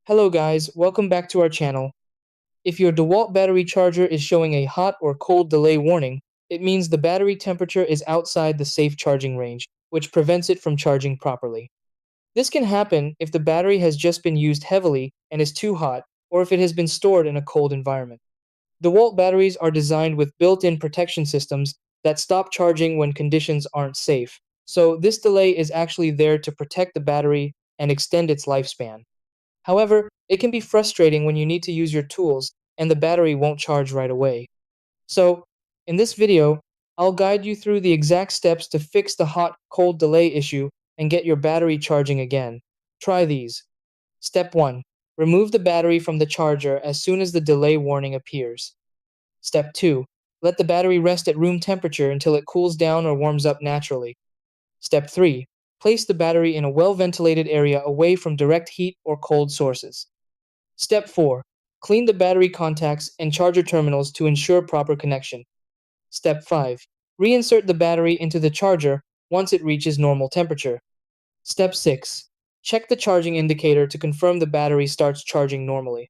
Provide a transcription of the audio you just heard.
Hello guys, welcome back to our channel. If your DeWALT battery charger is showing a hot or cold delay warning, it means the battery temperature is outside the safe charging range, which prevents it from charging properly. This can happen if the battery has just been used heavily and is too hot, or if it has been stored in a cold environment. DeWALT batteries are designed with built-in protection systems that stop charging when conditions aren't safe, so this delay is actually there to protect the battery and extend its lifespan. However, it can be frustrating when you need to use your tools and the battery won't charge right away. So, in this video, I'll guide you through the exact steps to fix the hot-cold delay issue and get your battery charging again. Try these. Step 1. Remove the battery from the charger as soon as the delay warning appears. Step 2. Let the battery rest at room temperature until it cools down or warms up naturally. Step 3. Place the battery in a well-ventilated area away from direct heat or cold sources. Step 4. Clean the battery contacts and charger terminals to ensure proper connection. Step 5. Reinsert the battery into the charger once it reaches normal temperature. Step 6. Check the charging indicator to confirm the battery starts charging normally.